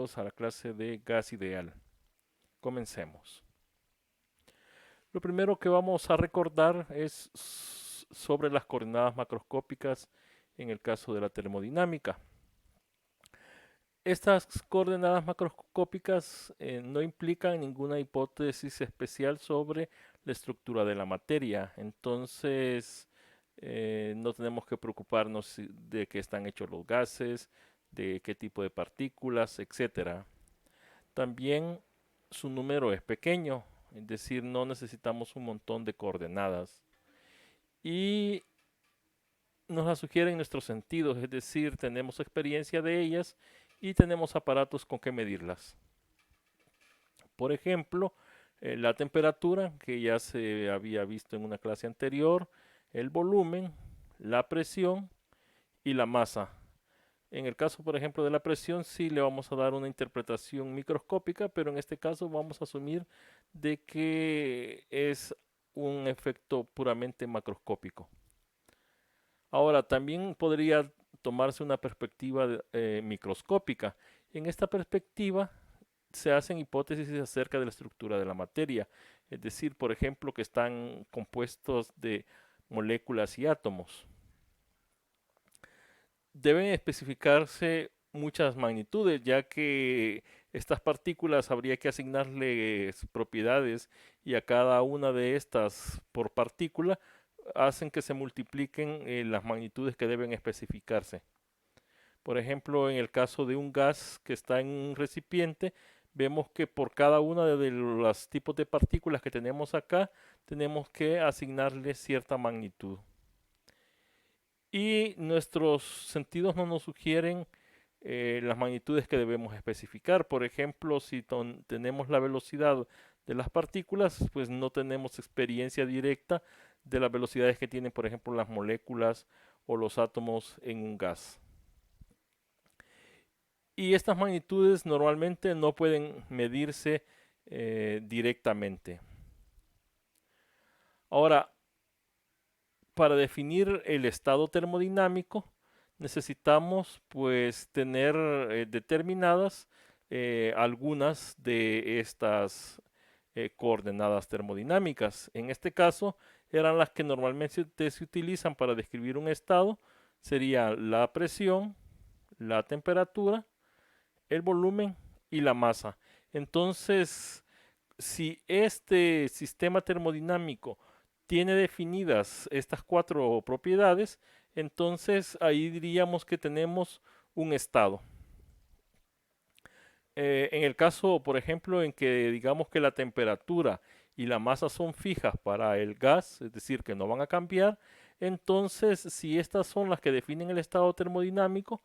bienvenidos a la clase de gas ideal. Comencemos. Lo primero que vamos a recordar es sobre las coordenadas macroscópicas en el caso de la termodinámica. Estas coordenadas macroscópicas no implican ninguna hipótesis especial sobre la estructura de la materia, entonces no tenemos que preocuparnos de qué están hechos los gases, de qué tipo de partículas, etcétera. También su número es pequeño, es decir, no necesitamos un montón de coordenadas. Y nos las sugieren nuestros sentidos, es decir, tenemos experiencia de ellas y tenemos aparatos con que medirlas. Por ejemplo, la temperatura, que ya se había visto en una clase anterior, el volumen, la presión y la masa. En el caso, por ejemplo, de la presión, sí le vamos a dar una interpretación microscópica, pero en este caso vamos a asumir de que es un efecto puramente macroscópico. Ahora, también podría tomarse una perspectiva microscópica. En esta perspectiva se hacen hipótesis acerca de la estructura de la materia, es decir, por ejemplo, que están compuestos de moléculas y átomos. Deben especificarse muchas magnitudes, ya que estas partículas habría que asignarles propiedades y a cada una de estas por partícula hacen que se multipliquen las magnitudes que deben especificarse. Por ejemplo, en el caso de un gas que está en un recipiente, vemos que por cada una de los tipos de partículas que tenemos acá, tenemos que asignarle cierta magnitud. Y nuestros sentidos no nos sugieren las magnitudes que debemos especificar. Por ejemplo, si tenemos la velocidad de las partículas, pues no tenemos experiencia directa de las velocidades que tienen, por ejemplo, las moléculas o los átomos en un gas. Y estas magnitudes normalmente no pueden medirse directamente. Ahora, para definir el estado termodinámico, necesitamos pues tener determinadas algunas de estas coordenadas termodinámicas. En este caso eran las que normalmente se utilizan para describir un estado. Sería la presión, la temperatura, el volumen y la masa. Entonces, si este sistema termodinámico tiene definidas estas cuatro propiedades, entonces ahí diríamos que tenemos un estado. En el caso, por ejemplo, en que digamos que la temperatura y la masa son fijas para el gas, es decir, que no van a cambiar, entonces si estas son las que definen el estado termodinámico,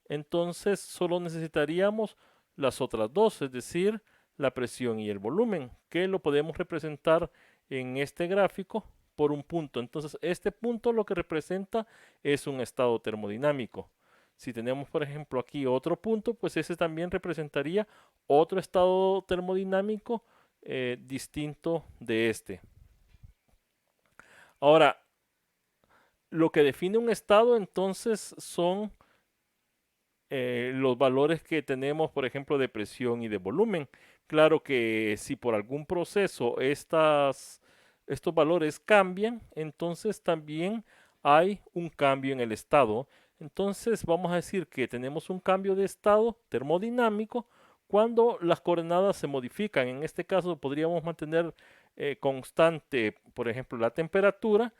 entonces solo necesitaríamos las otras dos, es decir, la presión y el volumen, que lo podemos representar en este gráfico por un punto. Entonces, este punto lo que representa es un estado termodinámico. Si tenemos, por ejemplo, aquí otro punto, pues ese también representaría otro estado termodinámico distinto de este. Ahora, lo que define un estado entonces son los valores que tenemos, por ejemplo, de presión y de volumen. Claro que si por algún proceso estos valores cambian, entonces también hay un cambio en el estado. Entonces vamos a decir que tenemos un cambio de estado termodinámico cuando las coordenadas se modifican. En este caso podríamos mantener constante, por ejemplo, la temperatura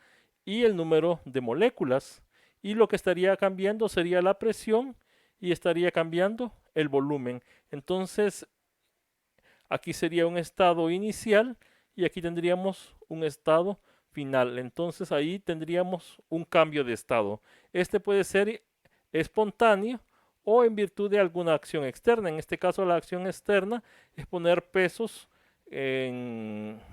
y el número de moléculas. Y lo que estaría cambiando sería la presión y estaría cambiando el volumen. Entonces, aquí sería un estado inicial y aquí tendríamos un estado final. Entonces, ahí tendríamos un cambio de estado. Este puede ser espontáneo o en virtud de alguna acción externa. En este caso, la acción externa es poner pesos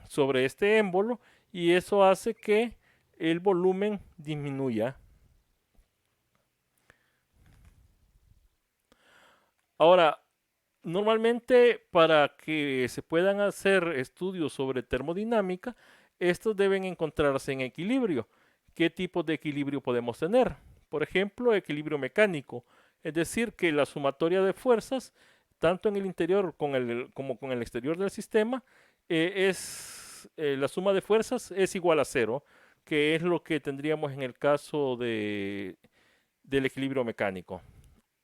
sobre este émbolo y eso hace que el volumen disminuya. Ahora, normalmente para que se puedan hacer estudios sobre termodinámica, estos deben encontrarse en equilibrio. ¿Qué tipo de equilibrio podemos tener? Por ejemplo, equilibrio mecánico, es decir, que la sumatoria de fuerzas tanto en el interior como con el exterior del sistema, la suma de fuerzas es igual a cero, que es lo que tendríamos en el caso del equilibrio mecánico.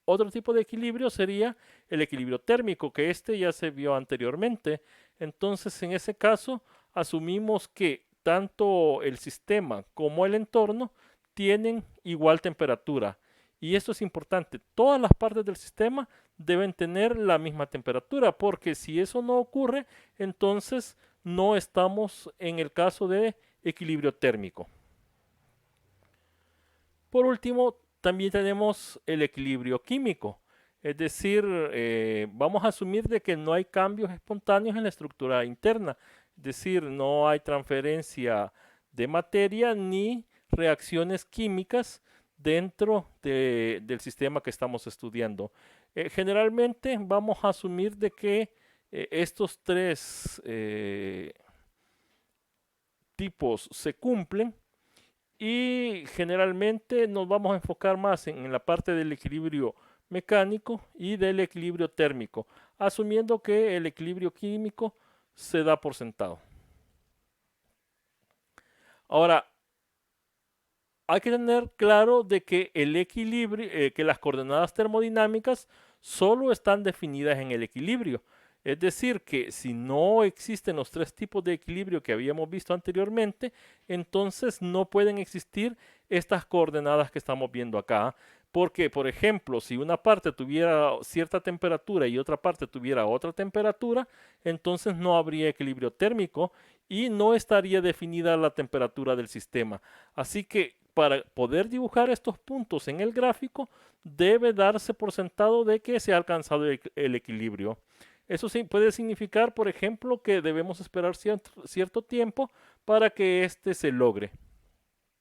Otro tipo de equilibrio sería el equilibrio térmico, que este ya se vio anteriormente. Entonces, en ese caso, asumimos que tanto el sistema como el entorno tienen igual temperatura. Y esto es importante. Todas las partes del sistema deben tener la misma temperatura, porque si eso no ocurre, entonces no estamos en el caso de equilibrio térmico. Por último, también tenemos el equilibrio químico, es decir, vamos a asumir de que no hay cambios espontáneos en la estructura interna, es decir, no hay transferencia de materia ni reacciones químicas dentro del sistema que estamos estudiando. Generalmente vamos a asumir de que estos tres tipos se cumplen y generalmente nos vamos a enfocar más en la parte del equilibrio mecánico y del equilibrio térmico, asumiendo que el equilibrio químico se da por sentado. Ahora, hay que tener claro de que el equilibrio, que las coordenadas termodinámicas solo están definidas en el equilibrio. Es decir, que si no existen los tres tipos de equilibrio que habíamos visto anteriormente, entonces no pueden existir estas coordenadas que estamos viendo acá. Porque, por ejemplo, si una parte tuviera cierta temperatura y otra parte tuviera otra temperatura, entonces no habría equilibrio térmico y no estaría definida la temperatura del sistema. Así que para poder dibujar estos puntos en el gráfico, debe darse por sentado de que se ha alcanzado el equilibrio. Eso sí, puede significar, por ejemplo, que debemos esperar cierto tiempo para que éste se logre.